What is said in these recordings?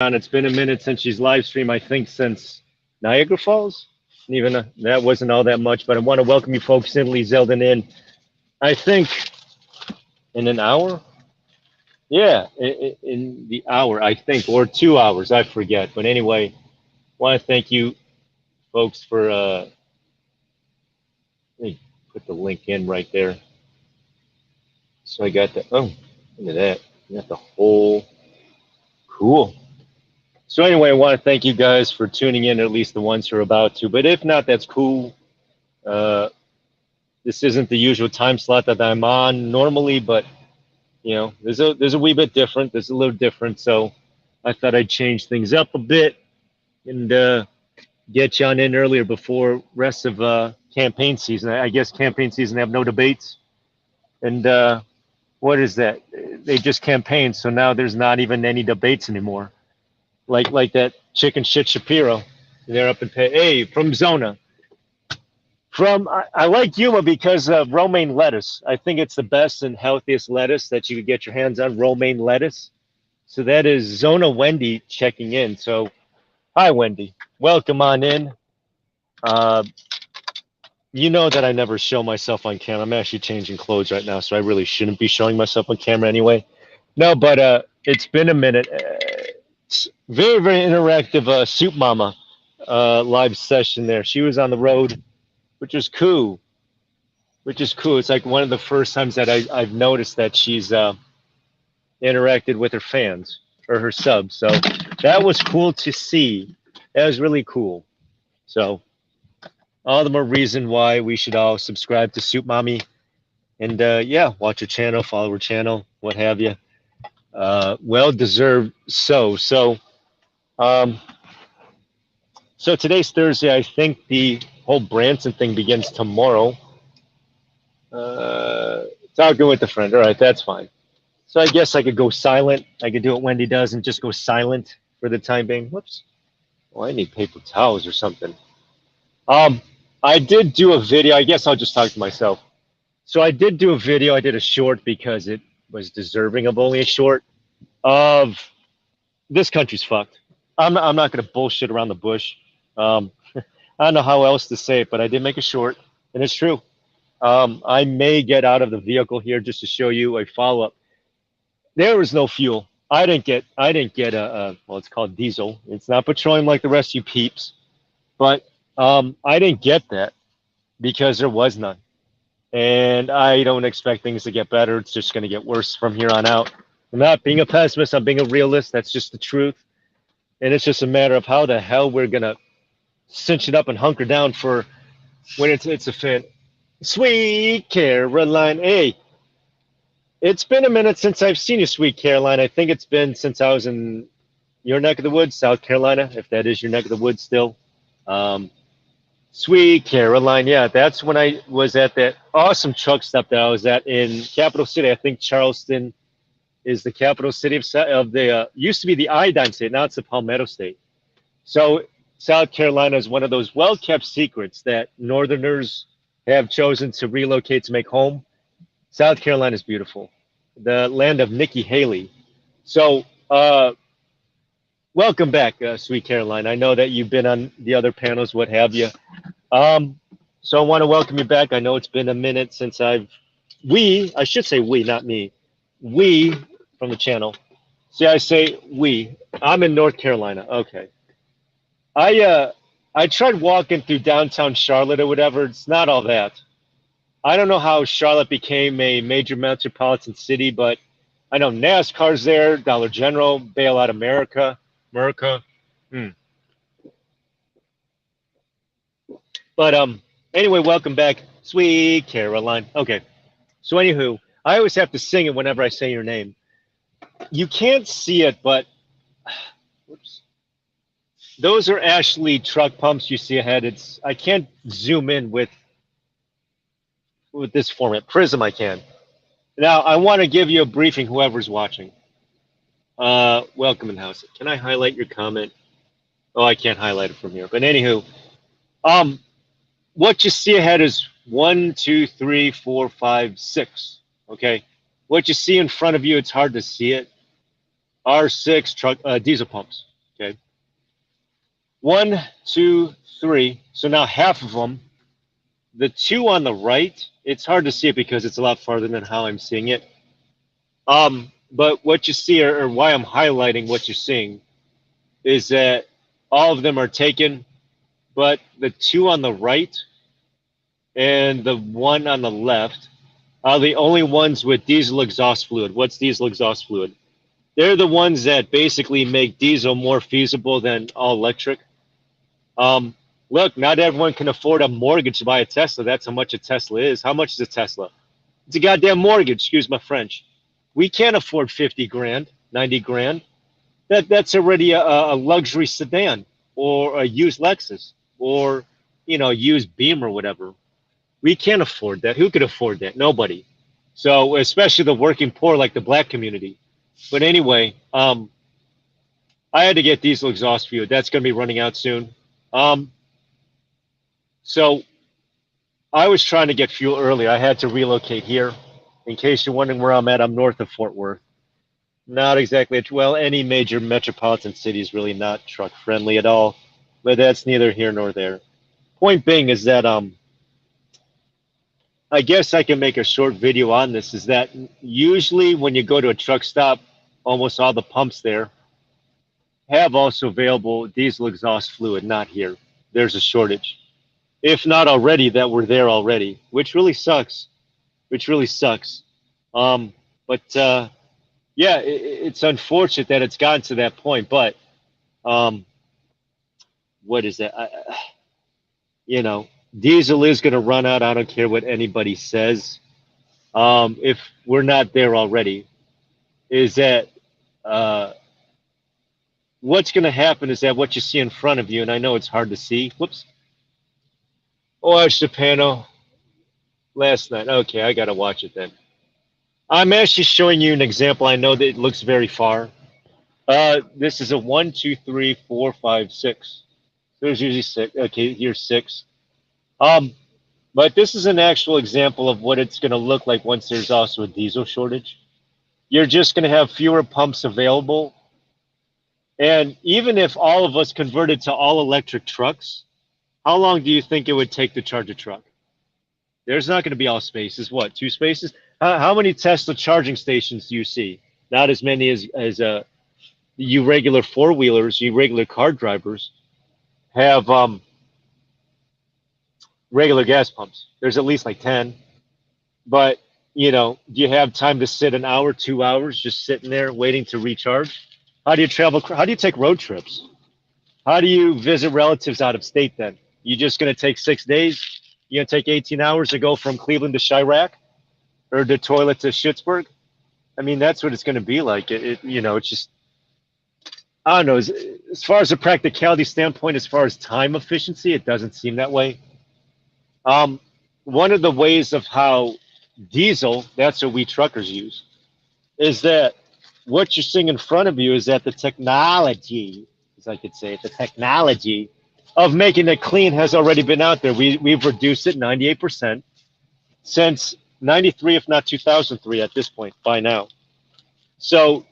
on. It's been a minute since she's live streamed, I think, since Niagara Falls. Even that wasn't all that much, but I want to welcome you folks in, Lee Zeldin in, I think, in an hour. Yeah, in the hour, I think, or 2 hours, I forget. But anyway, want to thank you folks for, let me put the link in right there. So I got the, oh, look at that. You got the whole, cool. So anyway, I want to thank you guys for tuning in, at least the ones who are about to. But if not, that's cool. Uh, this isn't the usual time slot that I'm on normally, but there's a wee bit different. There's a little different. So I thought I'd change things up a bit and get you on in earlier before rest of campaign season. I guess campaign season have no debates. And what is that? They just campaigned, so now there's not even any debates anymore. Like that chicken shit Shapiro. They're up in hey from Zona. I like Yuma because of romaine lettuce. I think it's the best and healthiest lettuce that you could get your hands on. Romaine lettuce. So that is Zona Wendy checking in. So hi Wendy, welcome on in. You know that I never show myself on camera. I'm actually changing clothes right now, so I really shouldn't be showing myself on camera anyway. No, but it's been a minute. Very, very interactive Soup Mama live session there. She was on the road, which is cool. It's like one of the first times that I've noticed that she's interacted with her fans or her subs. So that was cool to see. That was really cool. So all the more reason why we should all subscribe to Soup Mommy and yeah, watch her channel, follow her channel, what have you. Well deserved. Um, so today's Thursday. I think the whole Branson thing begins tomorrow. Talking with a friend. All right, that's fine. So I guess I could go silent. I could do what Wendy does and just go silent for the time being. Whoops. Oh, I need paper towels or something. I did do a video. I guess I'll just talk to myself. So I did do a video. I did a short because it was deserving of only a short of this country's fucked. I'm not going to bullshit around the bush. I don't know how else to say it, but I did make a short, and it's true. I may get out of the vehicle here just to show you a follow up. There was no fuel. I didn't get well, it's called diesel. It's not petroleum like the rest of you peeps, but I didn't get that because there was none. And I don't expect things to get better. It's just going to get worse from here on out. I'm not being a pessimist. I'm being a realist. That's just the truth. And it's just a matter of how the hell we're going to cinch it up and hunker down for when it's a fit. Sweet Caroline. Hey, it's been a minute since I've seen you, Sweet Caroline. I think it's been since I was in your neck of the woods, South Carolina, if that is your neck of the woods still. Sweet Caroline, yeah, that's when I was at that awesome truck stop that I was at in Capital City. I think Charleston is the capital city of the used to be the Iodine State, now it's the Palmetto State. So South Carolina is one of those well-kept secrets that Northerners have chosen to relocate to make home. South Carolina is beautiful, the land of Nikki Haley. So welcome back, Sweet Caroline. I know that you've been on the other panels, what have you. So I want to welcome you back. I know it's been a minute since I should say we, not me. We from the channel. See, I say we. I'm in North Carolina. Okay. I tried walking through downtown Charlotte or whatever. It's not all that. I don't know how Charlotte became a major metropolitan city, but I know NASCAR's there, Dollar General, Bailout America. But anyway, welcome back, Sweet Caroline. Okay. So anywho, I always have to sing it whenever I say your name. You can't see it, but whoops. Those are actually truck pumps you see ahead. I can't zoom in with this format. Prism I can. Now I want to give you a briefing, whoever's watching. Welcome in house. Can I highlight your comment? Oh, I can't highlight it from here. But anywho, what you see ahead is 1, 2, 3, 4, 5, 6. Okay. What you see in front of you, it's hard to see it. R6 truck diesel pumps. Okay. 1, 2, 3. So now half of them. The two on the right, it's hard to see it because it's a lot farther than how I'm seeing it. But what you see, or why I'm highlighting what you're seeing, is that all of them are taken, but the two on the right and the one on the left are the only ones with diesel exhaust fluid. What's diesel exhaust fluid? They're the ones that basically make diesel more feasible than all electric. Look, not everyone can afford a mortgage to buy a Tesla. That's how much a Tesla is. How much is a Tesla? It's a goddamn mortgage, excuse my French. We can't afford 50 grand, 90 grand. That's already a luxury sedan or a used Lexus or, used Beam or whatever. We can't afford that. Who could afford that? Nobody. So especially the working poor, like the black community. But anyway, I had to get diesel exhaust fluid. That's going to be running out soon. So I was trying to get fuel early. I had to relocate here. In case you're wondering where I'm at, I'm north of Fort Worth. Not exactly. Well, any major metropolitan city is really not truck friendly at all. But that's neither here nor there. Point being is that I guess I can make a short video on this. Is that usually when you go to a truck stop, almost all the pumps there have also available diesel exhaust fluid. Not here. There's a shortage. If not already, that we're there already, which really sucks. Which really sucks. But yeah, it's unfortunate that it's gotten to that point. But what is that? Diesel is going to run out. I don't care what anybody says. If we're not there already, is that what's going to happen is that what you see in front of you, and I know it's hard to see. Whoops. Oh, I watched Japano last night. Okay, I got to watch it then. I'm actually showing you an example. I know that it looks very far. This is a 1, 2, 3, 4, 5, 6. There's usually 6. Okay, here's 6. But this is an actual example of what it's going to look like once there's also a diesel shortage. You're just going to have fewer pumps available. And even if all of us converted to all electric trucks, how long do you think it would take to charge a truck? There's not going to be all spaces. What, 2 spaces? How many Tesla charging stations do you see? Not as many as you regular four-wheelers, you regular car drivers have regular gas pumps. There's at least like 10. But, do you have time to sit an hour, 2 hours just sitting there waiting to recharge? How do you travel? How do you take road trips? How do you visit relatives out of state then? You just going to take 6 days? You're going to take 18 hours to go from Cleveland to Chirac or the toilet to Schittsburg? I mean, that's what it's going to be like. It's just, I don't know. As far as a practicality standpoint, as far as time efficiency, it doesn't seem that way. One of the ways of how diesel, that's what we truckers use, is that what you're seeing in front of you is that the technology, as I could say, the technology of making it clean has already been out there. We've reduced it 98% since 93, if not 2003 at this point by now. So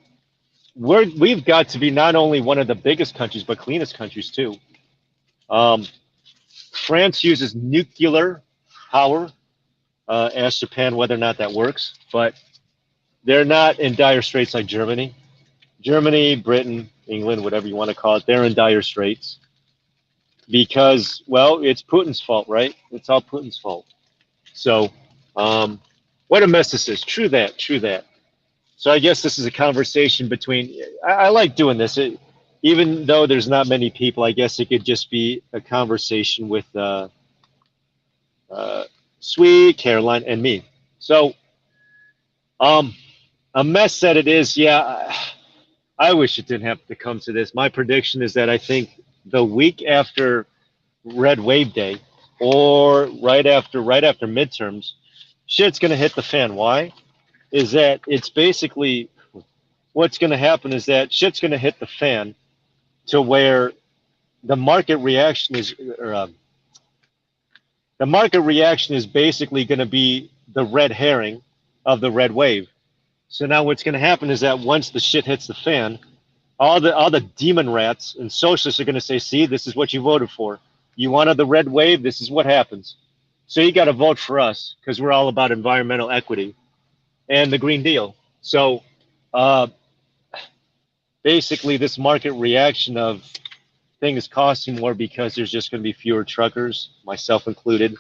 we've got to be not only one of the biggest countries, but cleanest countries too. France uses nuclear power. Ask Japan whether or not that works, but they're not in dire straits like Germany. Germany, Britain, England, whatever you want to call it, they're in dire straits because, well, it's Putin's fault, right? It's all Putin's fault. So, what a mess this is. True that, true that. So I guess this is a conversation between, I like doing this. Even though there's not many people, I guess it could just be a conversation with Sweet, Caroline, and me. So, a mess that it is, yeah, I wish it didn't have to come to this. My prediction is that I think the week after Red Wave Day or right after midterms, shit's going to hit the fan. Why? Is that it's basically what's going to happen is that shit's going to hit the fan to where the market reaction is, the market reaction is basically going to be the red herring of the red wave. So now what's going to happen is that once the shit hits the fan, All the demon rats and socialists are going to say, "See, this is what you voted for. You wanted the red wave. This is what happens. So you got to vote for us because we're all about environmental equity and the Green Deal." So uh, basically, this market reaction of things costing more because there's just going to be fewer truckers, myself included,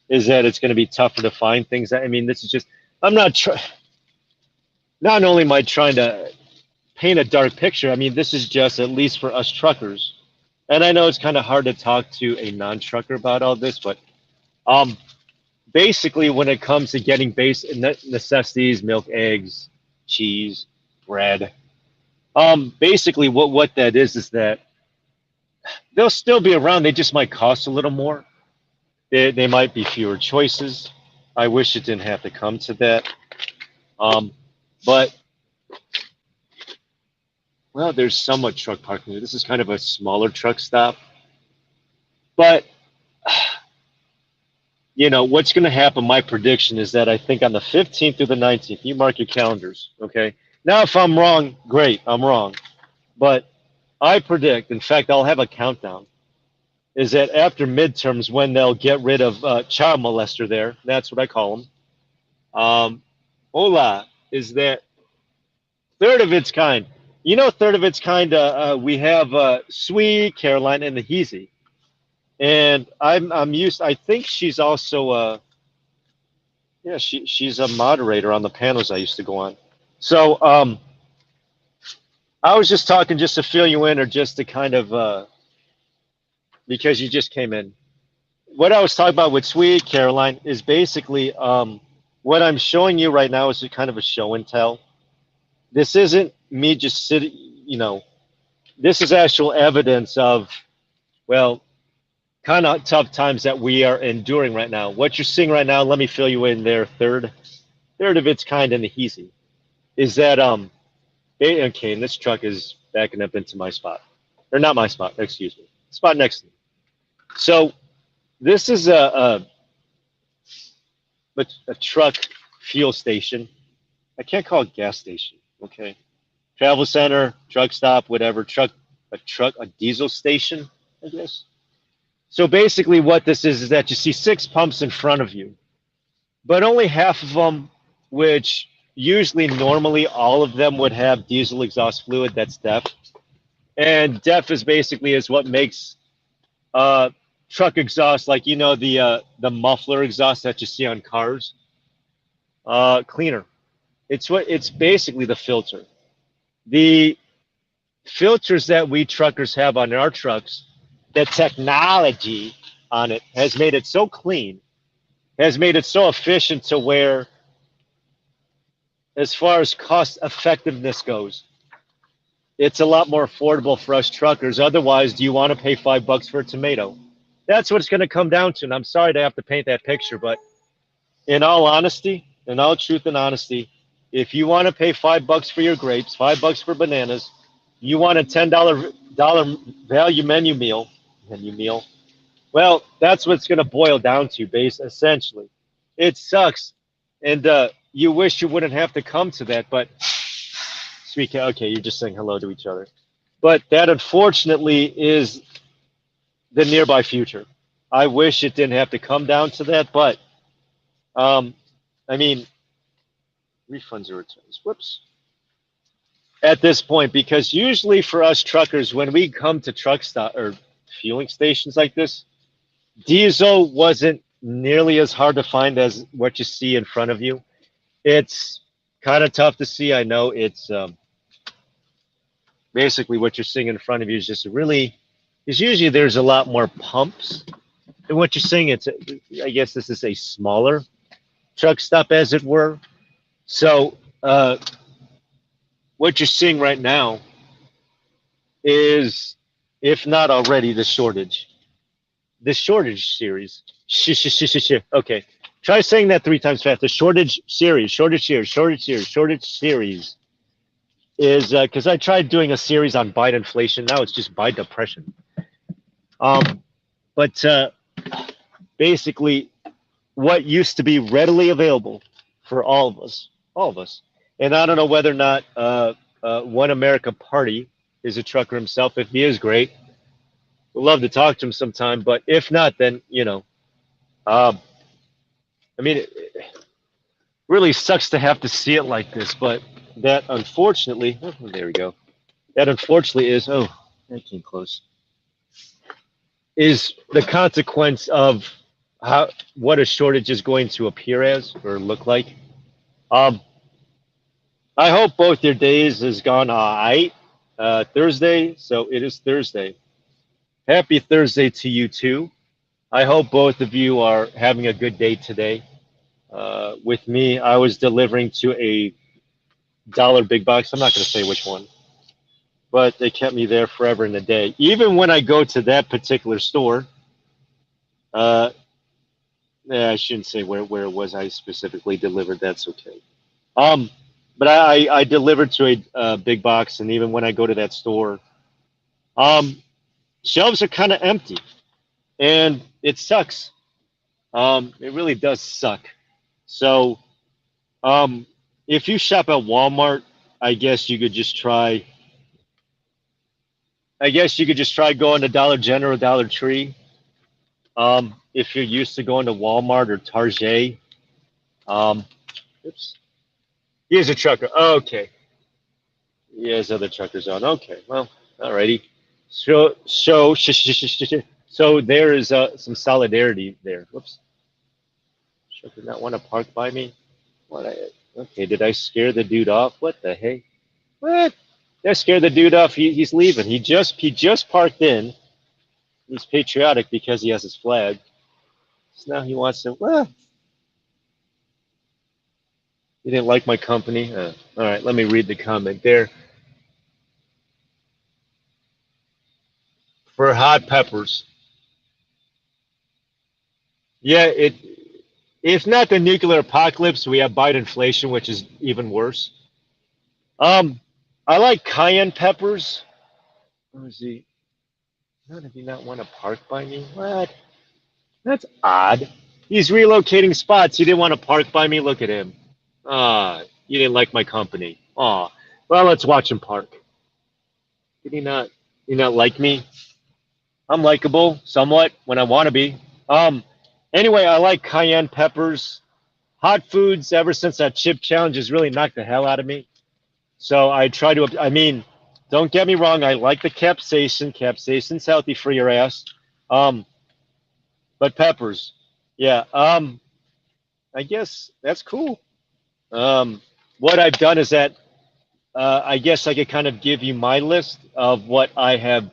is that it's going to be tougher to find things. I mean, this is just, I'm not trying, not only am I trying to paint a dark picture, I mean, this is just, at least for us truckers. And I know it's kind of hard to talk to a non trucker about all this, but um, basically, when it comes to getting basic necessities, milk, eggs, cheese, bread, basically, what that is that they'll still be around. They just might cost a little more. They might be fewer choices. I wish it didn't have to come to that. Um, but well, there's somewhat truck parking. This is kind of a smaller truck stop. But what's going to happen? My prediction is that I think on the 15th through the 19th, you mark your calendars. Okay. Now, if I'm wrong, great, I'm wrong. But I predict, in fact, I'll have a countdown, is that after midterms, when they'll get rid of child molester there, that's what I call them. Hola, is that third of its kind. Third of its kind, we have Sweet, Caroline, and the Heezy. And I'm used, I think she's also, yeah, she's a moderator on the panels I used to go on. So I was just talking just to fill you in or just to kind of, because you just came in. What I was talking about with Sweet Caroline is basically what I'm showing you right now is a kind of a show and tell. This isn't me just sitting, this is actual evidence of, well, kind of tough times that we are enduring right now. What you're seeing right now, let me fill you in there, third of its kind in the Heezy, is that, okay, and this truck is backing up into my spot. Or not my spot, excuse me. Spot next to me. So this is a truck fuel station. I can't call it gas station. Okay, travel center, truck stop, whatever. A diesel station, I guess. So basically, what this is that you see six pumps in front of you, but only half of them, which usually normally all of them would have diesel exhaust fluid. That's DEF, and DEF is basically is what makes truck exhaust, like the muffler exhaust that you see on cars, cleaner. It's basically the filter. The filters that we truckers have on our trucks, the technology on it has made it so clean, has made it so efficient to where, as far as cost effectiveness goes, it's a lot more affordable for us truckers. Otherwise, do you want to pay $5 for a tomato? That's what it's going to come down to. And I'm sorry to have to paint that picture, but in all honesty, in all truth and honesty, if you want to pay $5 for your grapes, $5 for bananas, you want a $10 value menu meal. Well, that's what it's going to boil down to, essentially. It sucks, and you wish you wouldn't have to come to that, but okay, you're just saying hello to each other. But that, unfortunately, is the nearby future. I wish it didn't have to come down to that, but I mean, refunds or returns. Whoops. At this point, because usually for us truckers, when we come to truck stop or fueling stations like this, diesel wasn't nearly as hard to find as what you see in front of you. It's kind of tough to see. I know it's basically what you're seeing in front of you is just really, is usually there's a lot more pumps. And what you're seeing, I guess this is a smaller truck stop, as it were. So what you're seeing right now is, if not already, the shortage. The shortage series. Okay. Try saying that 3 times fast. The shortage series is because I tried doing a series on Biden inflation. Now it's just Biden depression. But basically, what used to be readily available for all of us, and I don't know whether or not One America Party is a trucker himself. If he is, great. We'd love to talk to him sometime. But if not, then um, I mean, it really sucks to have to see it like this. But that unfortunately, oh, there we go. That unfortunately is that came close. Is the consequence of how what a shortage is going to appear as or look like. Um, I hope both your days has gone all right. Thursday, so it is Thursday. Happy Thursday to you too. I hope both of you are having a good day today. With me, I was delivering to a dollar big box. I'm not going to say which one, but they kept me there forever in the day. Even when I go to that particular store, uh, yeah, I shouldn't say where it was I specifically delivered. That's okay. Um, but I delivered to a big box, and even when I go to that store, um, shelves are kind of empty, and it sucks. It really does suck. So, um, if you shop at Walmart, I guess you could just try. I guess you could just try going to Dollar General or Dollar Tree. If you're used to going to Walmart or Target, um, oops, here's a trucker. Okay, he has other truckers on. Okay, well, alrighty. So there is some solidarity there. Whoops. Trucker did not want to park by me. What? Okay, did I scare the dude off? What the hey? What? That scared the dude off. He's leaving. He just parked in. He's patriotic because he has his flag. So now he wants to. Well, he didn't like my company. All right, let me read the comment there. For hot peppers. Yeah, it. If not the nuclear apocalypse, we have Bidenflation, which is even worse. Um, I like cayenne peppers. Where is he? None of you not want to park by me? What? That's odd. He's relocating spots. He didn't want to park by me. Look at him. Ah, you didn't like my company. Ah, well, let's watch him park. Did he not? You not like me? I'm likable somewhat when I want to be. Um, anyway, I like cayenne peppers. Hot foods ever since that chip challenge has really knocked the hell out of me. So I try to. I mean, don't get me wrong. I like the capsaicin. Capsaicin's healthy for your ass. Um, but peppers, yeah. I guess that's cool. What I've done is that I guess I could kind of give you my list of what I have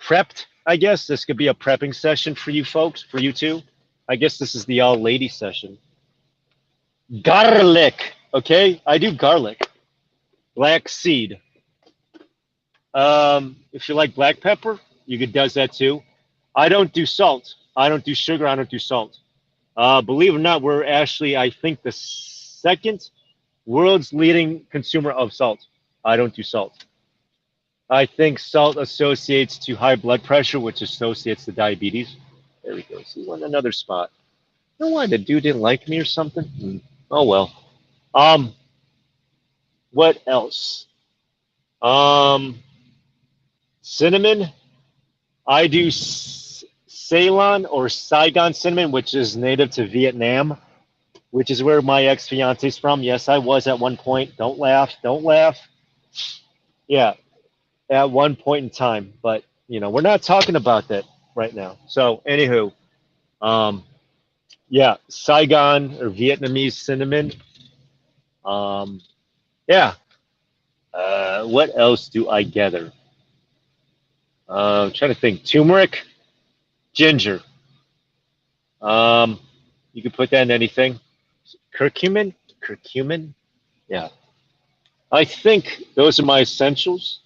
prepped. I guess this could be a prepping session for you folks, for you two. I guess this is the all lady session. Garlic. Okay, I do garlic. Black seed. If you like black pepper, you could does that too. I don't do salt. I don't do sugar. I don't do salt. Believe it or not, we're actually, I think, the second world's leading consumer of salt. I don't do salt. I think salt associates to high blood pressure, which associates to diabetes. There we go. See, one another spot. You know why the dude didn't like me or something? Oh well. Um, what else? Um, cinnamon. I do Ceylon or Saigon cinnamon, which is native to Vietnam, which is where my ex-fiance is from. Yes, I was at one point. Don't laugh. Don't laugh. Yeah, at one point in time. But, we're not talking about that right now. So, anywho, um, yeah, Saigon or Vietnamese cinnamon. Um, yeah. What else do I gather? I'm trying to think. Turmeric, ginger. You could put that in anything. Curcumin? Curcumin? Yeah. I think those are my essentials.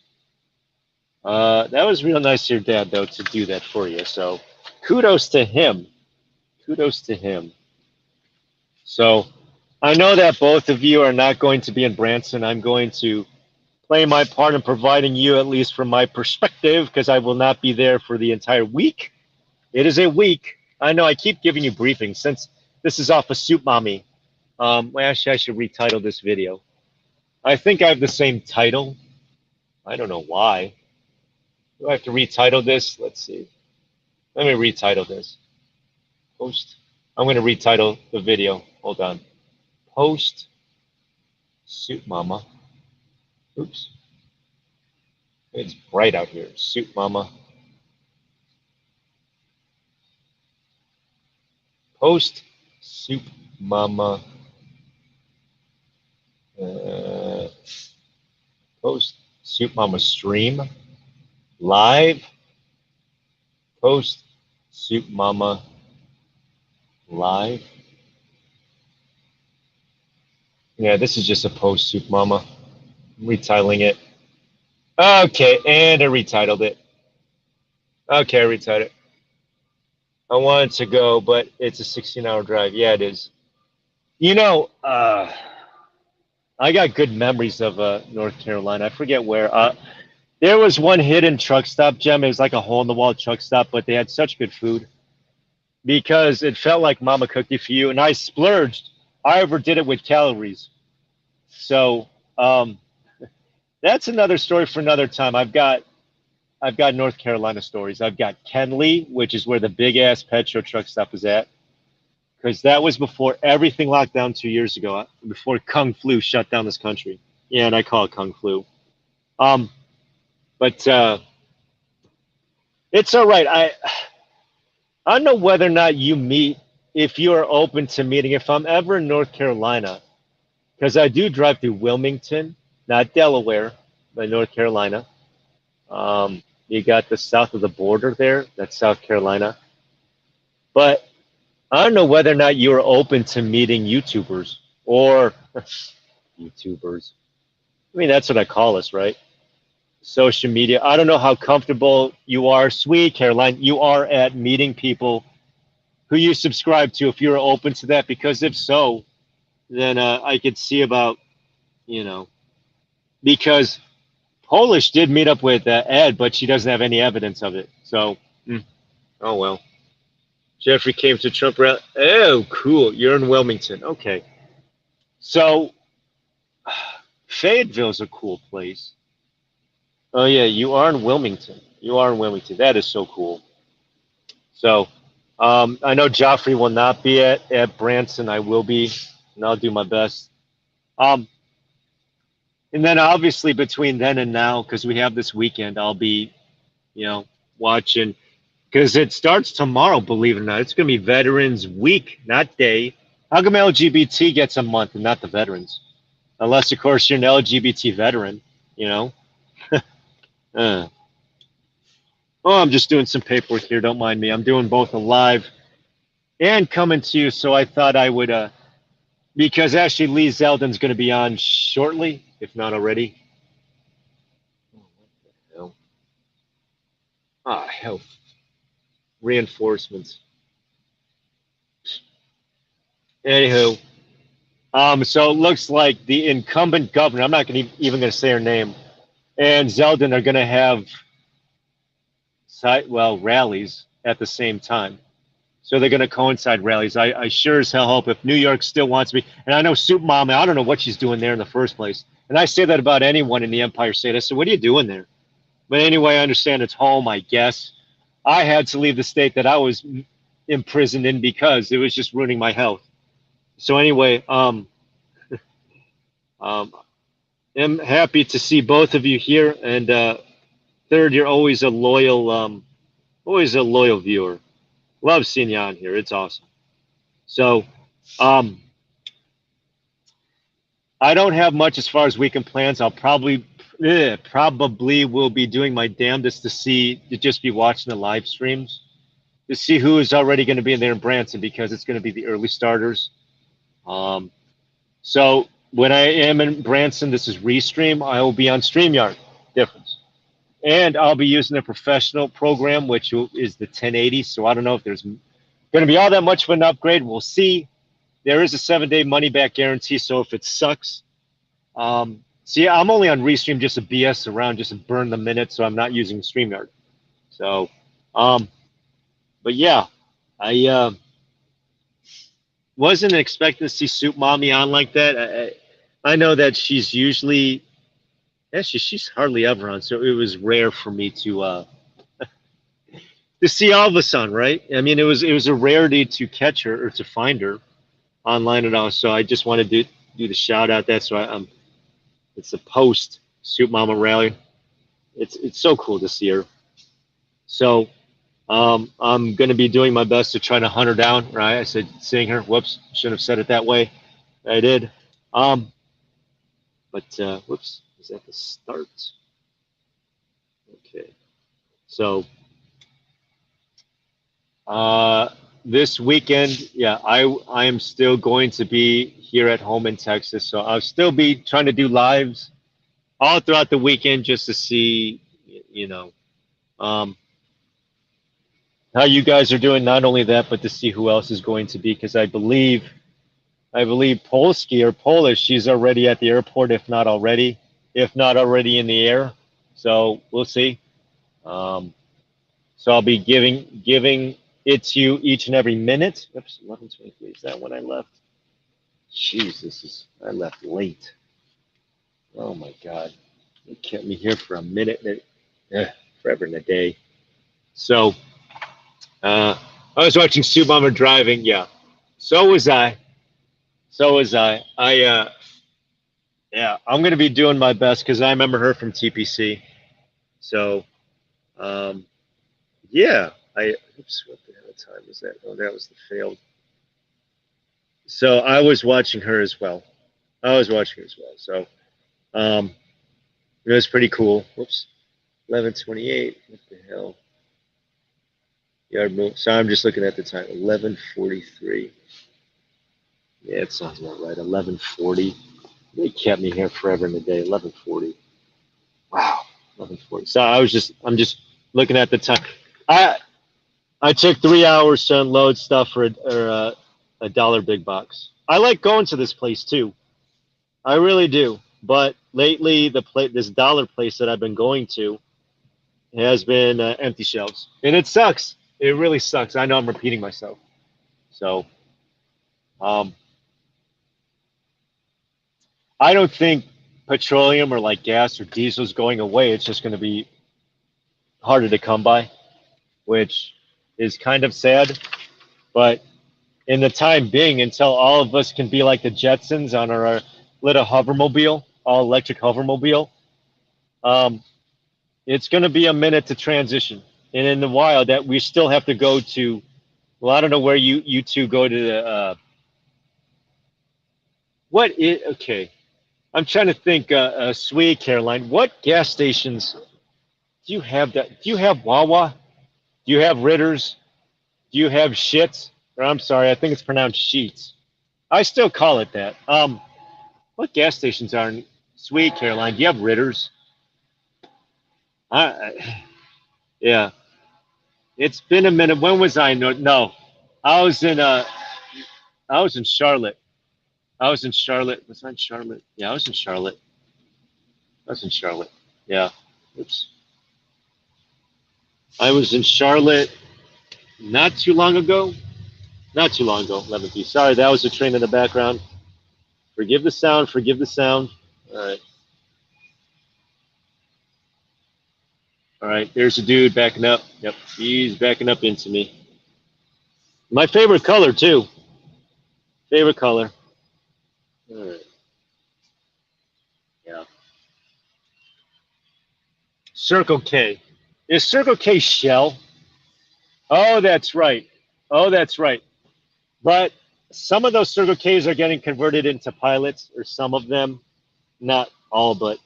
That was real nice of your dad, though, to do that for you. So kudos to him. Kudos to him. So I know that both of you are not going to be in Branson. I'm going to play my part in providing you, at least from my perspective, because I will not be there for the entire week. It is a week. I know I keep giving you briefings since this is off of Soup Mommy. Well, actually, I should retitle this video. I think I have the same title. I don't know why. Do I have to retitle this? Let's see. Let me retitle this. Post. I'm going to retitle the video. Hold on. Post Soup Mama. Oops. It's bright out here. Soup Mama. Post Soup Mama. Uh, post Soup Mama stream. Live. Post Soup Mama live. Yeah, this is just a post Soup Mama. I'm retitling it. Okay, and I retitled it. Okay, I retitled it. I wanted to go, but it's a 16-hour drive. Yeah, it is. You know, I got good memories of North Carolina. I forget where. There was one hidden truck stop, Gem. It was like a hole in the wall truck stop, but they had such good food because it felt like Mama cooked it for you. And I splurged. I overdid it with calories. So that's another story for another time. I've got North Carolina stories. I've got Kenley, which is where the big ass Petro truck stop is at, because that was before everything locked down 2 years ago, before Kung Flu shut down this country. Yeah, and I call it Kung Flu. Um, but it's all right. I don't know whether or not you meet if you are open to meeting. If I'm ever in North Carolina, because I do drive through Wilmington, not Delaware, but North Carolina. You got the south of the border there. That's South Carolina. But I don't know whether or not you're open to meeting YouTubers or YouTubers. I mean, that's what I call us, right? Social media. I don't know how comfortable you are, sweet Caroline, you are at meeting people who you subscribe to, if you're open to that, because if so, then I could see about, you know, because Polish did meet up with Ed, but she doesn't have any evidence of it. So, oh well. Jeffrey came to Trump rally. Oh, cool. You're in Wilmington. Okay. So, Fayetteville's a cool place. Oh, yeah. You are in Wilmington. You are in Wilmington. That is so cool. So, I know Joffrey will not be at Branson. I will be, and I'll do my best. Um, and then obviously between then and now, because we have this weekend, I'll be, watching, because it starts tomorrow, believe it or not. It's going to be Veterans Week, not day. How come LGBT gets a month and not the veterans? Unless, of course, you're an LGBT veteran, you know? Uh, oh, I'm just doing some paperwork here. Don't mind me. I'm doing both a live and coming to you. So I thought I would, because actually Lee Zeldin's going to be on shortly, if not already. Oh, what the hell? Health. Reinforcements. Anywho, so it looks like the incumbent governor, I'm not gonna, even going to say her name, and Zeldin are going to have rallies at the same time. So they're going to coincide rallies. I sure as hell hope, if New York still wants me, and I know Soup Mama, I don't know what she's doing there in the first place. And I say that about anyone in the Empire State. I said, what are you doing there? But anyway, I understand it's home, I guess. I had to leave the state that I was imprisoned in because it was just ruining my health. So anyway, I'm happy to see both of you here. And third, you're always a loyal viewer. Love seeing you on here. It's awesome. So, I don't have much as far as weekend plans. I'll probably will be doing my damnedest to just be watching the live streams to see who is already going to be in there in Branson, because it's going to be the early starters. So when I am in Branson, this is Restream. I will be on StreamYard. Difference. And I'll be using a professional program, which is the 1080. So I don't know if there's going to be all that much of an upgrade. We'll see. There is a 7-day money back guarantee. So if it sucks, see, I'm only on Restream just to BS around, just to burn the minutes. So I'm not using StreamYard. So, but yeah, I wasn't expecting to see Soup Mommy on like that. I know that she's usually Actually, she's hardly ever on, so it was rare for me to see Alvason, right? I mean, it was a rarity to catch her or to find her online at all. So I just wanted to do the shout out. That's why it's a post Soup Mama rally. It's so cool to see her. So I'm gonna be doing my best to try to hunt her down. Right? I said seeing her. Whoops, shouldn't have said it that way. I did. Um, but whoops, is that the start? Okay. So Uh, this weekend, yeah, I am still going to be here at home in Texas, so I'll still be trying to do lives all throughout the weekend just to see, you know, um, how you guys are doing. Not only that, but to see who else is going to be, because I believe Polski or Polish, she's already at the airport, if not already in the air. So we'll see. Um, so I'll be giving it to you each and every minute. Oops, 11:23. Is that when I left? Jeez, I left late. Oh my God. It kept me here for a minute, forever and a day. So, I was watching Sue Bomber driving. Yeah. So was I. So was I. Yeah, I'm going to be doing my best because I remember her from TPC. So, um, yeah, oops, what the hell time was that? Oh, that was the failed. So I was watching her as well. I was watching her as well. So, um, it was pretty cool. Whoops. 11:28. What the hell? Yard move. So I'm just looking at the time. 11:43. Yeah, it sounds about right. 11:40. They kept me here forever in the day. 11:40. Wow. 11:40. So I'm just looking at the time. I I took 3 hours to unload stuff for a dollar big box. I like going to this place too. I really do. But lately, this dollar place that I've been going to has been empty shelves, and it sucks. It really sucks. I know I'm repeating myself. So, um, I don't think petroleum or like gas or diesel is going away. It's just going to be harder to come by, which is kind of sad. But in the time being, until all of us can be like the Jetsons on our little hovermobile, all electric hovermobile, um, it's going to be a minute to transition. And in the wild, that we still have to go to. Well, I don't know where you two go to the. Okay, I'm trying to think. Sweet Caroline, what gas stations do you have that? Do you have Wawa? Do you have Ritters? Do you have Shits? Or I'm sorry, I think it's pronounced Sheets. I still call it that. What gas stations are in Sweet Caroline? Do you have Ritters? Yeah, it's been a minute. When was I? No, I was in I was in Charlotte. I was in Charlotte. Was I in Charlotte? Yeah, I was in Charlotte. I was in Charlotte. Yeah. Oops. I was in Charlotte not too long ago. Not too long ago. 11 Sorry, that was a train in the background. Forgive the sound. Forgive the sound. All right. All right. There's a dude backing up. Yep. He's backing up into me. My favorite color too. Favorite color. All right. Yeah. Circle K. Is Circle K Shell? Oh, that's right. Oh, that's right. But some of those Circle Ks are getting converted into pilots, or some of them, not all, but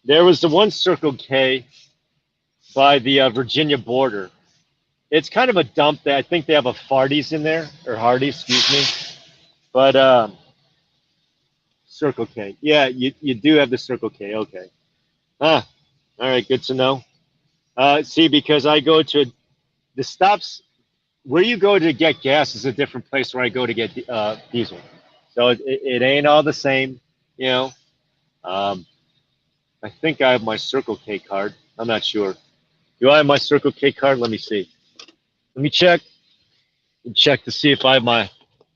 there was the one Circle K by the Virginia border. It's kind of a dump that I think they have a Farties in there, or Hardee's, excuse me. But Circle K. Yeah, you do have the Circle K. Okay. Ah, all right, good to know. See, because I go to the stops where you go to get gas is a different place where I go to get diesel. So it ain't all the same, you know. Um, I think I have my Circle K card. I'm not sure. Do I have my Circle K card? Let me see. Let me check. Check to see if I have my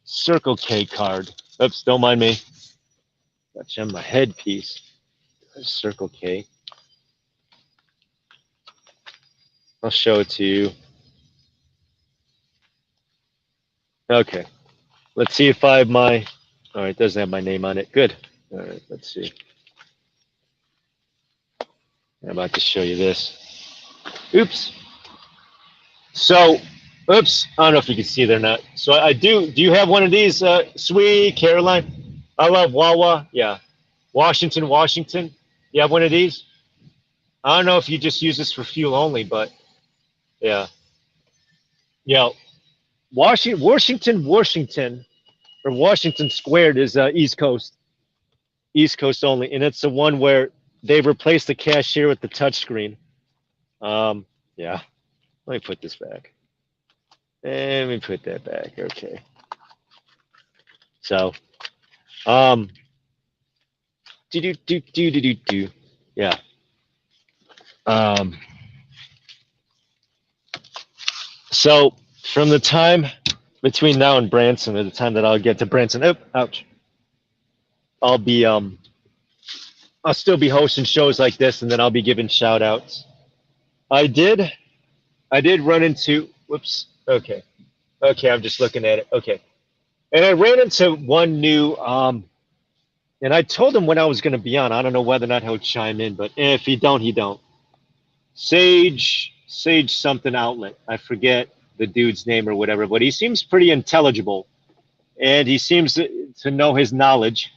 Circle K card. Oops, don't mind me. Got you on my headpiece. Circle K. I'll show it to you. Okay. Let's see if I have my. All right, it doesn't have my name on it. Good. All right, let's see. I'm about to show you this. Oops. So, oops. I don't know if you can see it or not. So I do. Do you have one of these, sweet Caroline? I love Wawa. Yeah. Washington, Washington. You have one of these? I don't know if you just use this for fuel only, but yeah. Yeah. Washington, or Washington Squared is East Coast only, and it's the one where they replaced the cashier with the touchscreen. Yeah. Let me put this back. Let me put that back. Okay. So, um, do. Yeah. Um, so from the time between now and Branson, or the time that I'll get to Branson, oh, ouch, I'll be I'll still be hosting shows like this, and then I'll be giving shout outs. I did I did run into whoops. Okay. Okay, I'm just looking at it. Okay. And I ran into one new and I told him when I was going to be on. I don't know whether or not he'll chime in, but if he don't, he don't. Sage something outlet. I forget the dude's name or whatever, but he seems pretty intelligible, and he seems to know his knowledge.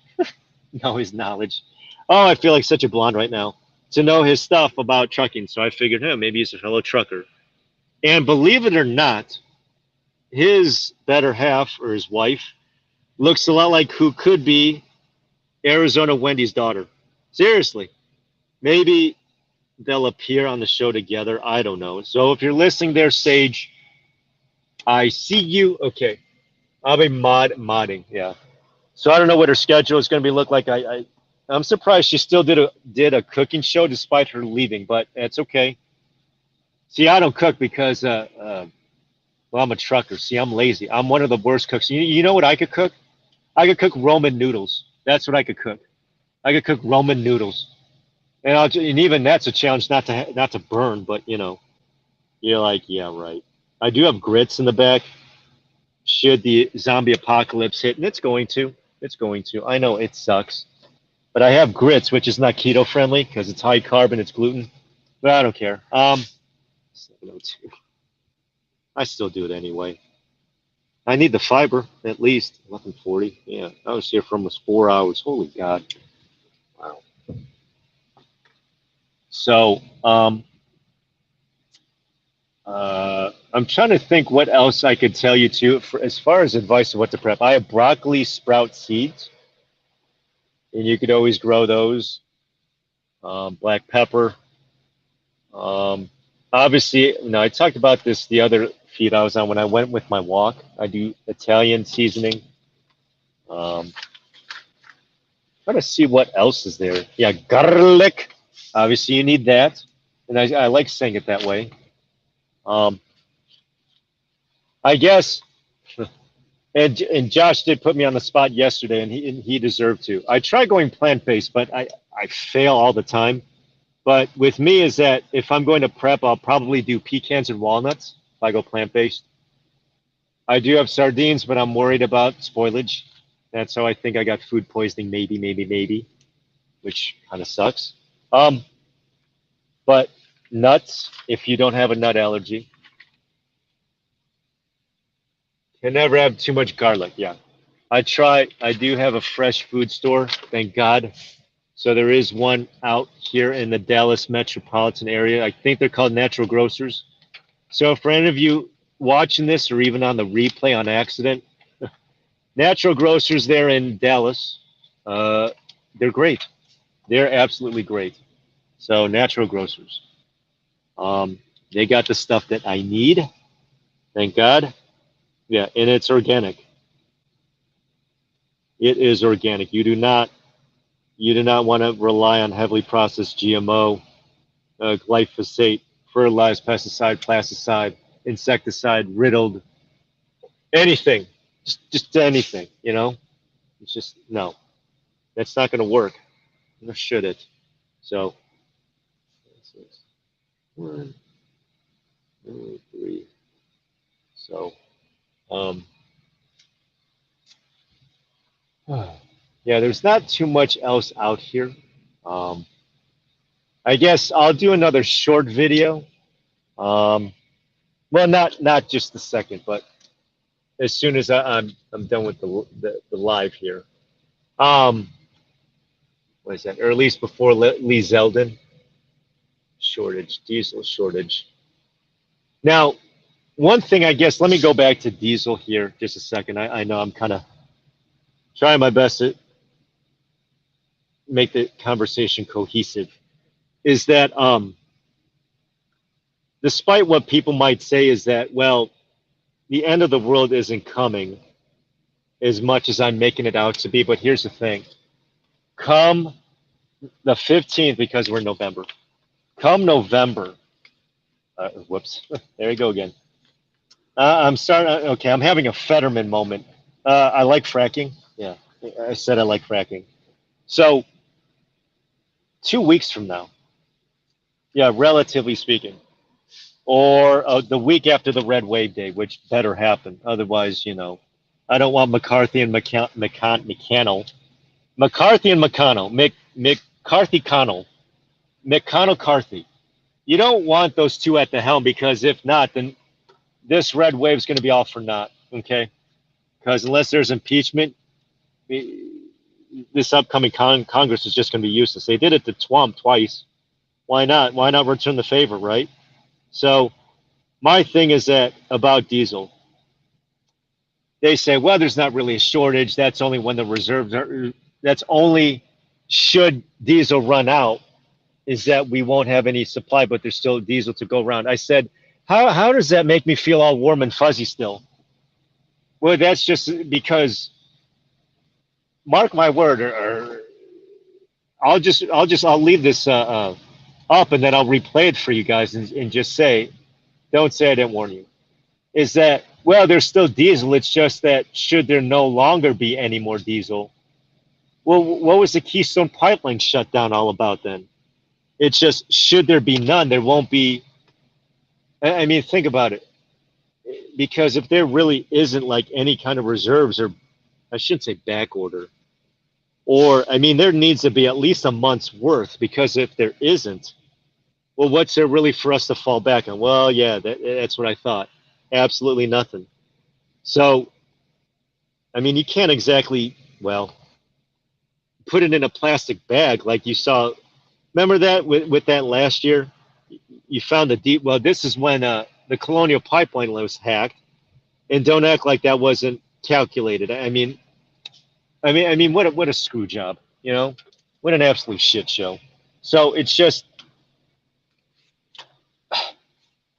Know his knowledge. Oh, I feel like such a blonde right now. To know his stuff about trucking, so I figured, maybe he's a fellow trucker. And believe it or not, his better half, or his wife, looks a lot like who could be Arizona Wendy's daughter. Seriously, maybe they'll appear on the show together. I don't know. So if you're listening there, Sage, I see you. Okay, I'll be modding. Yeah. So I don't know what her schedule is going to be look like. I'm surprised she still did a cooking show despite her leaving, but it's okay. See, I don't cook because well, I'm a trucker. See, I'm lazy. I'm one of the worst cooks. You know what I could cook? I could cook Roman noodles. That's what I could cook. I could cook Roman noodles, and even that's a challenge not to burn. But you're like, yeah, right. I do have grits in the back. Should the zombie apocalypse hit, and it's going to. It's going to. I know it sucks, but I have grits, which is not keto friendly because it's high carb and it's gluten. But I don't care. 702. I still do it anyway. I need the fiber at least 11:40. Yeah, I was here for almost 4 hours. Holy God! Wow. So, I'm trying to think what else I could tell you too, as far as advice of what to prep. I have broccoli sprout seeds, and you could always grow those. Black pepper. Um, Obviously, I talked about this the other feed I was on when I went with my walk. I do Italian seasoning. Um, Trying to see what else is there. Yeah, garlic. Obviously, you need that, and I like saying it that way. Um, I guess, and Josh did put me on the spot yesterday, and he deserved to. I try going plant based, but I fail all the time. But with me is that if I'm going to prep, I'll probably do pecans and walnuts if I go plant based. I do have sardines, but I'm worried about spoilage. That's how I think I got food poisoning, maybe, which kind of sucks. Um, but nuts, if you don't have a nut allergy, can never have too much garlic. Yeah. I do have a fresh food store, thank God. So there is one out here in the Dallas metropolitan area. I think they're called Natural Grocers. So for any of you watching this or even on the replay on accident, Natural Grocers there in Dallas, uh, they're great. They're absolutely great. So Natural Grocers, they got the stuff that I need. Thank God. Yeah, and it's organic. It is organic. You do not want to rely on heavily processed GMO, glyphosate, fertilized pesticide, plasticide, insecticide, riddled anything, just anything. It's just no. That's not going to work. Nor should it. So, 1, 2, 3. So, um, yeah, there's not too much else out here. Um, I guess I'll do another short video. Um, well, not just the second, but as soon as I'm done with the live here. Um, what is that? Or at least before Lee Zeldin shortage, diesel shortage. Now, one thing I guess, let me go back to diesel here just a second. I know I'm kind of trying my best to make the conversation cohesive. Is that despite what people might say, is that, well, the end of the world isn't coming as much as I'm making it out to be. But here's the thing: come the 15th, because we're in November. Come November. Whoops. There you go again. I'm starting. Okay, I'm having a Fetterman moment. I like fracking. Yeah, I said I like fracking. So 2 weeks from now, yeah, relatively speaking, or the week after the Red Wave Day, which better happen. Otherwise, I don't want McCarthy and McConnell. McCarthy and McConnell. McCarthy Connell. McConnell Carthy. You don't want those two at the helm, because if not, then this red wave is going to be all for naught. Okay, because unless there's impeachment, this upcoming Congress is just going to be useless. They did it to Trump twice. Why not? Why not return the favor, right? So my thing is that about diesel, they say, well, there's not really a shortage. That's only when the reserves are. That's only should diesel run out, is that we won't have any supply, but there's still diesel to go around. I said, how does that make me feel all warm and fuzzy still? Well, that's just because, mark my word, or I'll leave this up, and then I'll replay it for you guys, and just say, don't say I didn't warn you. Is that, well, there's still diesel. It's just that should there no longer be any more diesel, well, what was the Keystone Pipeline shutdown all about then? It's just, should there be none, there won't be. I mean, think about it. Because if there really isn't like any kind of reserves, or I should say back order, or I mean, there needs to be at least a month's worth, because if there isn't, well, what's there really for us to fall back on? Well, yeah, that's what I thought. Absolutely nothing. So, I mean, you can't exactly, well, put it in a plastic bag like you saw. Remember that with that last year? You found the deep, well, this is when the Colonial Pipeline was hacked, and don't act like that wasn't calculated. I mean, what a screw job, what an absolute shit show. So it's just,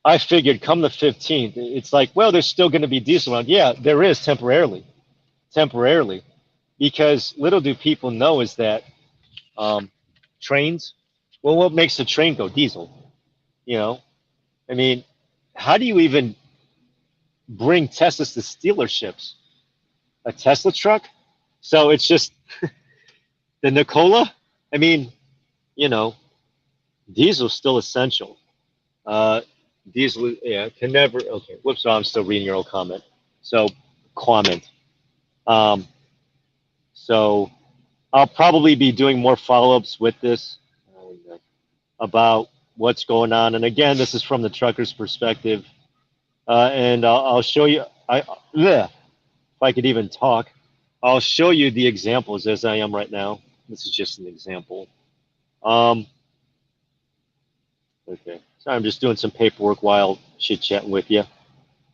I figured come the 15th, it's like, well, there's still going to be diesel around. Yeah, there is temporarily, because little do people know is that um, trains. Well, what makes the train go? Diesel. You know, I mean, how do you even bring Teslas to dealerships? A Tesla truck? So it's just the Nikola. I mean, you know, diesel's still essential. Uh, Diesel, yeah, can never. Okay, whoops. Oh, I'm still reading your old comment. So, comment. Um, so I'll probably be doing more follow-ups with this about what's going on. And again, this is from the trucker's perspective. And I'll show you. If I could even talk, I'll show you the examples as I am right now. This is just an example. Okay, so I'm just doing some paperwork while chit chatting with you.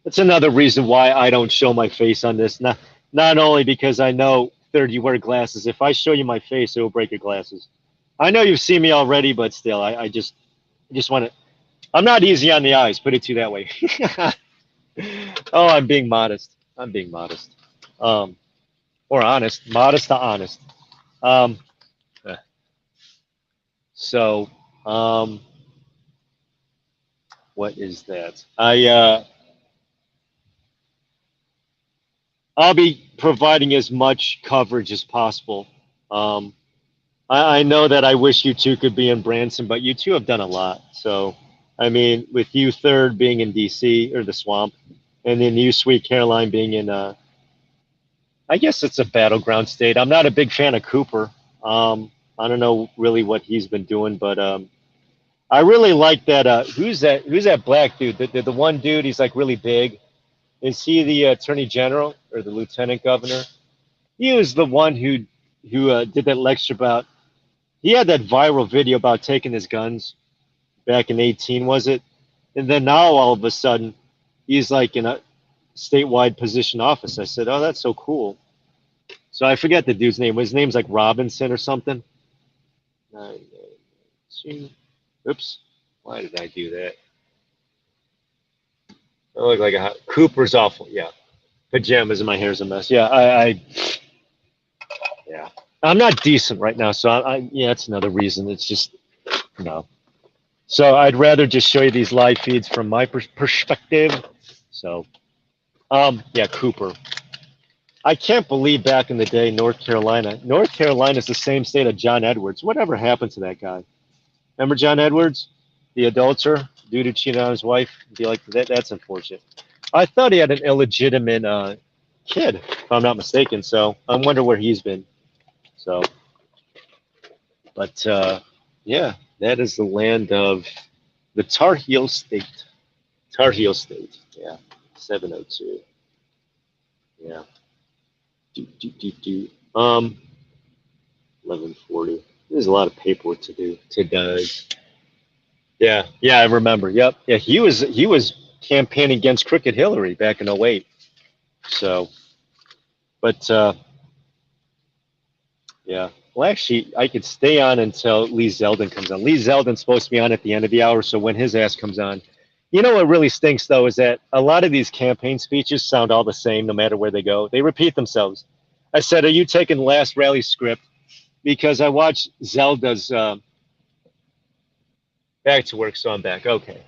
That's another reason why I don't show my face on this. Not only because I know, third, you wear glasses. If I show you my face, it will break your glasses. I know you've seen me already, but still, I just want to. I'm not easy on the eyes. Put it to you that way. Oh, I'm being modest. I'm being modest, or honest. Modest to honest. Um, so, um, what is that? I'll be providing as much coverage as possible. Um, I know that I wish you two could be in Branson, but you two have done a lot. So, I mean, with you third being in DC or the swamp, and then you, Sweet Caroline, being in, I guess it's a battleground state. I'm not a big fan of Cooper. I don't know really what he's been doing, but I really like that. Who's that? Who's that black dude? The one dude. He's like really big. Is he the attorney general or the lieutenant governor? He was the one who did that lecture about. He had that viral video about taking his guns back in 18, was it? And then now all of a sudden, he's like in a statewide position office. I said, "Oh, that's so cool." So I forget the dude's name. His name's like Robinson or something. Oops. Why did I do that? I look like a Cooper's awful. Yeah. Pajamas and my hair's a mess. Yeah. Yeah. I'm not decent right now. So yeah, that's another reason. It's just, no. So I'd rather just show you these live feeds from my perspective. So, yeah, Cooper. I can't believe back in the day, North Carolina. North Carolina is the same state of John Edwards. Whatever happened to that guy? Remember John Edwards, the adulterer, dude who cheated on his wife? Be like that. That's unfortunate. I thought he had an illegitimate kid, if I'm not mistaken. So I wonder where he's been. So, but yeah, that is the land of the Tar Heel State. Tar Heel State. Yeah, 702. Yeah. 1140. There's a lot of paperwork to do today. Yeah, yeah, I remember. Yep. Yeah, he was campaigning against Crooked Hillary back in '08. So, but yeah. Well, actually, I could stay on until Lee Zeldin comes on. Lee Zeldin's supposed to be on at the end of the hour, so when his ass comes on, you know what really stinks though is that a lot of these campaign speeches sound all the same no matter where they go. They repeat themselves. I said, "Are you taking last rally script?" Because I watched Zelda's back to work, so I'm back. Okay.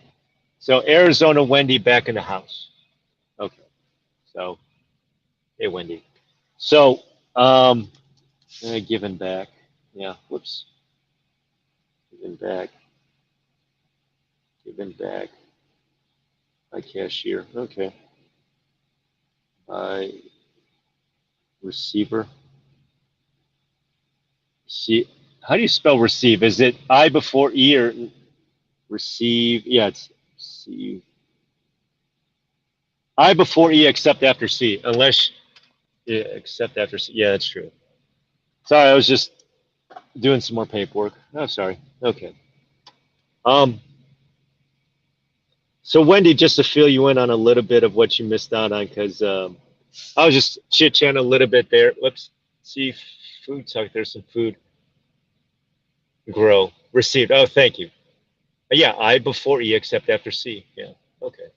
So Arizona Wendy back in the house. Okay. So hey Wendy. So giving back. Yeah. Whoops. Giving back. Giving back. My cashier. Okay. My receiver. See, how do you spell receive? Is it I before E or receive? Yeah, it's C. I before E except after C. Unless yeah, except after C. Yeah, that's true. Sorry, I was just doing some more paperwork. Oh, sorry. Okay. Um. So Wendy, just to fill you in on a little bit of what you missed out on, because I was just chit chatting a little bit there. Whoops. See, food talk. There's some food. Grow. Received. Oh, thank you. Yeah, I before E except after C. Yeah. Okay.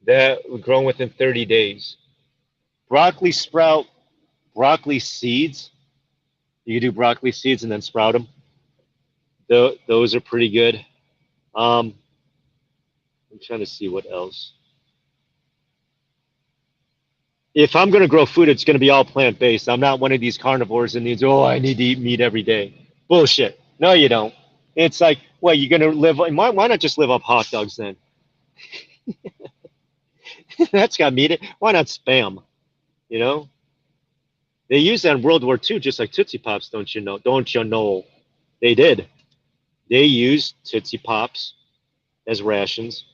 That grown within 30 days. Broccoli sprout, broccoli seeds. You can do broccoli seeds and then sprout them. Those are pretty good. I'm trying to see what else. If I'm going to grow food, it's going to be all plant based. I'm not one of these carnivores that needs, oh, I need to eat meat every day. Bullshit. No, you don't. It's like, well, you're going to live, why not just live off hot dogs then? That's got meat. Why not spam? You know? They used that in World War II, just like Tootsie Pops, don't you know? Don't you know? They did. They used Tootsie Pops as rations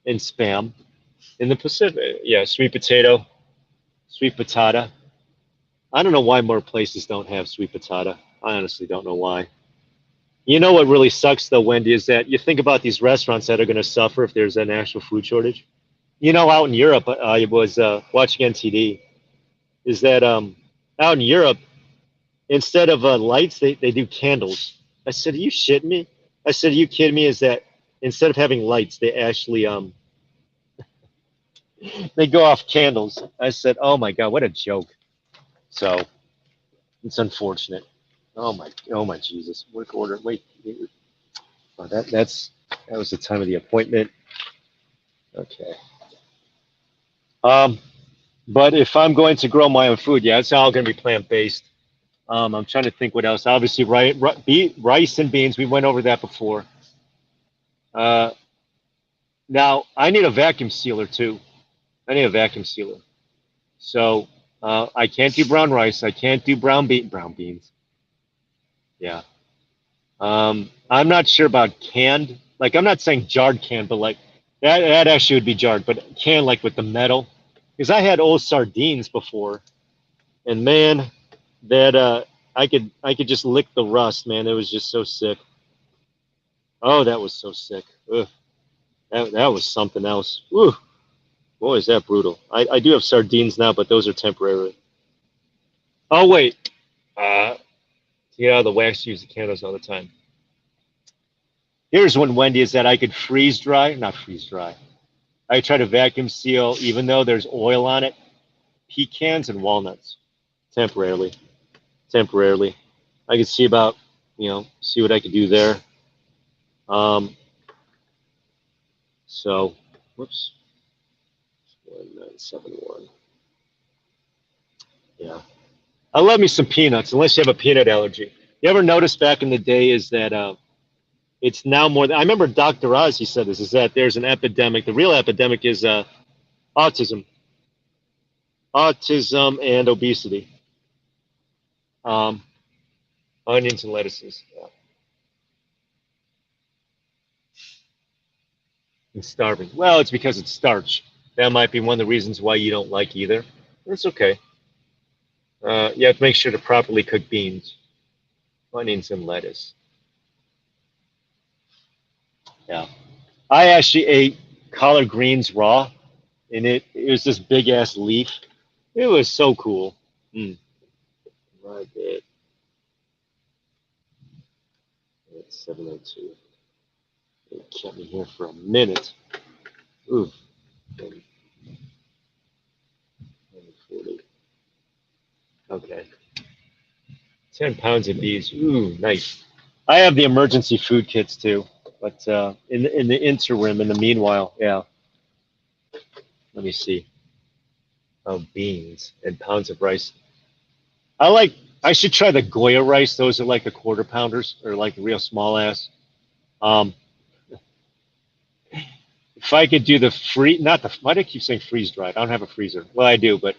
and spam in the Pacific. Yeah, sweet potato, sweet patata. I don't know why more places don't have sweet patata. I honestly don't know why. You know what really sucks though, Wendy, is that you think about these restaurants that are going to suffer if there's an actual food shortage. You know, out in Europe, I was watching NTD, is that out in Europe, instead of lights, they do candles. I said, are you shitting me? I said, are you kidding me? Is that instead of having lights, they actually they go off candles. I said, oh my God, what a joke. So it's unfortunate. Oh my Jesus. Work order. Wait. Oh, that was the time of the appointment. Okay. Um, but if I'm going to grow my own food, yeah, it's all going to be plant based. I'm trying to think what else. Obviously, rice and beans. We went over that before. Uh, Now I need a vacuum sealer too. I need a vacuum sealer. So I can't do brown rice. I can't do brown beans. Yeah. I'm not sure about canned. Like I'm not saying jarred canned, but like that actually would be jarred, but canned like with the metal. Because I had old sardines before, and man, that I could just lick the rust, man. It was just so sick. Oh, that was so sick. Ugh, that was something else. Ooh, boy, is that brutal. I do have sardines now, but those are temporary. Oh wait, uh, yeah, the wax use the candles all the time. Here's one, Wendy, is that I could freeze dry, not freeze dry. I try to vacuum seal, even though there's oil on it, pecans and walnuts temporarily. Temporarily, I could see about, see what I could do there. Um, so, whoops, 1971. Yeah, I love me some peanuts, unless you have a peanut allergy. You ever notice back in the day is that it's now more than I remember. Dr. Oz, he said this is that there's an epidemic. The real epidemic is autism, autism and obesity. Um, onions and lettuces. Yeah. And starving. Well, it's because it's starch. That might be one of the reasons why you don't like either. It's okay. You have to make sure to properly cook beans, onions, and lettuce. Yeah. I actually ate collard greens raw, and it was this big ass leaf. It was so cool. Mm. Right there. It's 7:02. It kept me here for a minute. Ooh. 40. Okay. 10 pounds of bees. Ooh, nice. I have the emergency food kits too, but in the interim, in the meanwhile, yeah. Let me see. Oh, beans and pounds of rice. I like. I should try the Goya rice. Those are like the quarter pounders, or like real small ass. Um, if I could do the free, not the. Why do I keep saying freeze dried? I don't have a freezer. Well, I do, but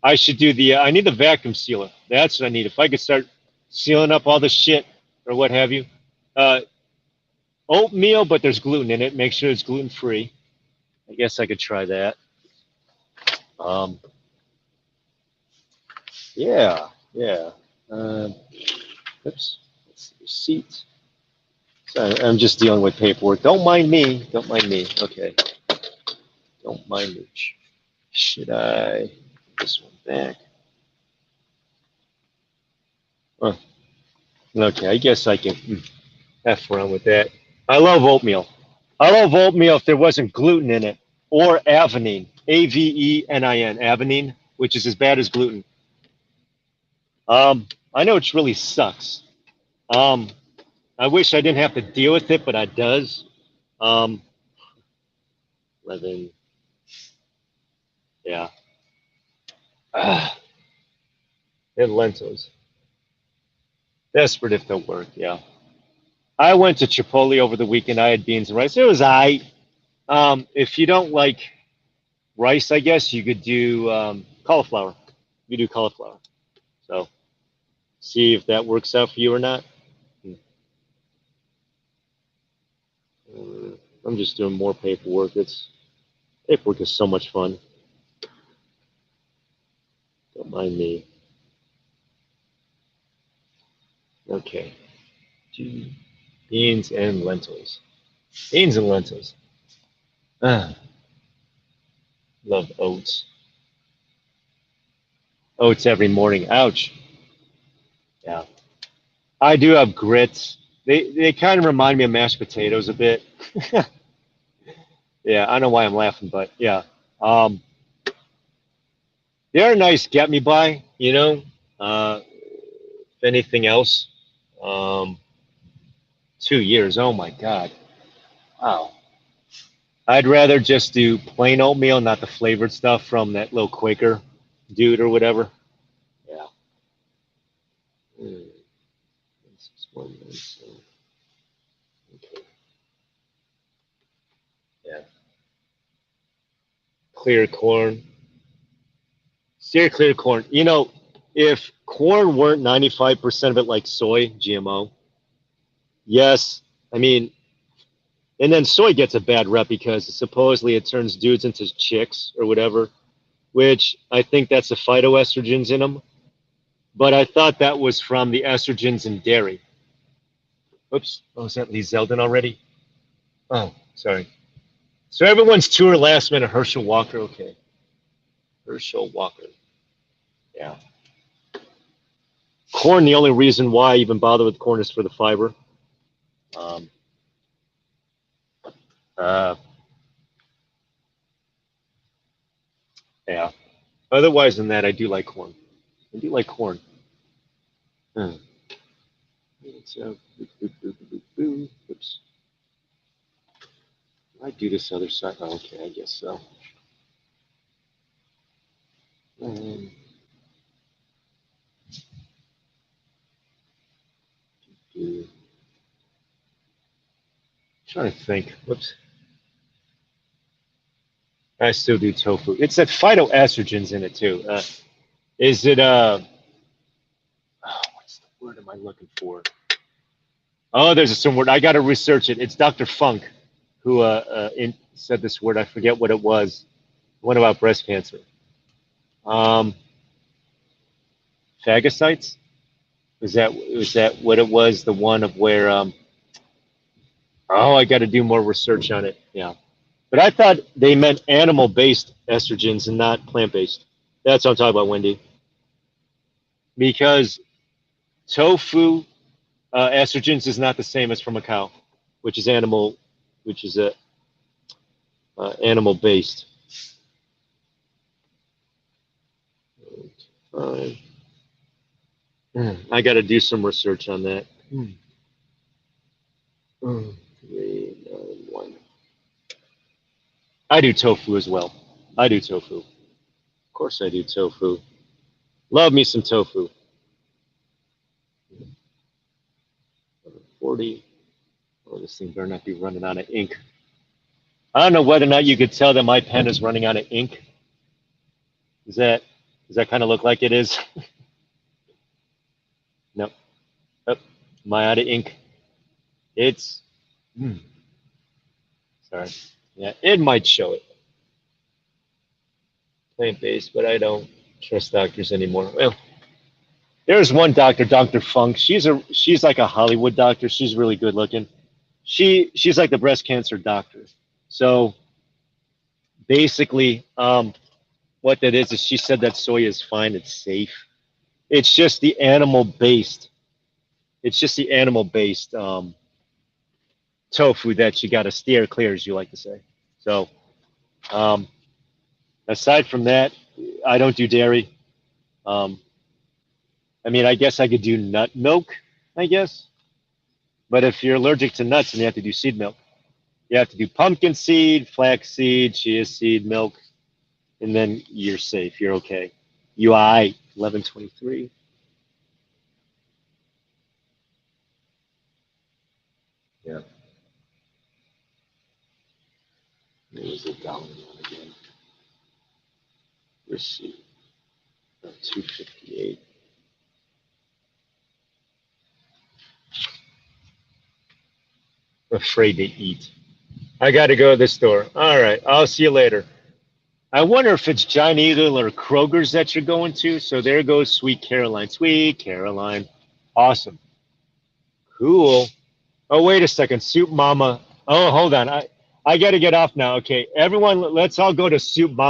I should do the. I need the vacuum sealer. That's what I need. If I could start sealing up all the shit or what have you. Uh, Oatmeal, but there's gluten in it. Make sure it's gluten free. I guess I could try that. Um, yeah, yeah. Um, oops. Let's see, receipt. So I'm just dealing with paperwork. Don't mind me. Don't mind me. Okay. Don't mind me. Should I put this one back? Oh, okay. I guess I can F around with that. I love oatmeal. I love oatmeal if there wasn't gluten in it or avenine. Avenin. Avenine, which is as bad as gluten. I know it really sucks. Um, I wish I didn't have to deal with it, but I does. Um, 11, yeah. Ah, and lentils. Desperate if they'll work, yeah. I went to Chipotle over the weekend. I had beans and rice. It was I. If you don't like rice, I guess you could do cauliflower. You do cauliflower. So see if that works out for you or not. I'm just doing more paperwork. Paperwork is so much fun. Don't mind me. Okay. Beans and lentils. Beans and lentils. Ah, love oats. Oats every morning. Ouch. Yeah. I do have grits. They kind of remind me of mashed potatoes a bit. Yeah, I don't know why I'm laughing, but yeah. Um, they're a nice get me by, you know. If anything else, um, 2 years. Oh my God. Wow. I'd rather just do plain oatmeal, not the flavored stuff from that little Quaker dude or whatever. Yeah. Hmm, 161, so, okay. Yeah. Clear corn. Steer clear corn. You know, if corn weren't 95% of it like soy, GMO, yes. I mean, and then soy gets a bad rep because supposedly it turns dudes into chicks or whatever, which I think that's the phytoestrogens in them. But I thought that was from the estrogens in dairy. Oops. Oh, is that Lee Zeldin already? Oh, sorry. So everyone's tour last minute. Herschel Walker. Okay. Herschel Walker. Yeah. Corn, the only reason why I even bother with corn is for the fiber. Um, uh, yeah. Otherwise than that, I do like corn. I do like corn. Hmm. So, oops. I do this other side. Oh, okay, I guess so. Um, trying to think. Whoops. I still do tofu. It's that phytoestrogens in it too. Is it oh, what's the word am I looking for? Oh, there's some word. I got to research it. It's Dr. Funk who said this word. I forget what it was. One about breast cancer. Um, phagocytes. Was that what it was? The one of where oh, I got to do more research on it. Yeah, but I thought they meant animal-based estrogens and not plant-based. That's what I'm talking about, Wendy. Because tofu estrogens is not the same as from a cow, which is animal, which is a animal-based. I got to do some research on that. 391. I do tofu as well. I do tofu. Of course, I do tofu. Love me some tofu. 40. Oh, this thing better not be running out of ink. I don't know whether or not you could tell that my pen is running out of ink. Is that does that kind of look like it is? No. Oh, am I out of ink? It's sorry. Yeah, it might show it. Plant based, but I don't trust doctors anymore. Well, there's one doctor, Dr. Funk. She's like a Hollywood doctor. She's really good looking. She's like the breast cancer doctor. So basically, what that is she said that soy is fine, it's safe. It's just the animal based. It's just the animal based tofu that you got to steer clear, as you like to say. So um, aside from that, I don't do dairy. Um, I mean, I guess I could do nut milk. I guess, but if you're allergic to nuts, then you have to do seed milk. You have to do pumpkin seed, flax seed, chia seed milk, and then you're safe. You're okay. UI 1123. Yeah. It was a dollar one again. Receipt 258. Afraid to eat. I got to go to the store. All right. I'll see you later. I wonder if it's Giant Eagle or Kroger's that you're going to. So there goes Sweet Caroline. Sweet Caroline. Awesome. Cool. Oh, wait a second. Soup Mama. Oh, hold on. I got to get off now. Okay. Everyone, let's all go to Soup Mama.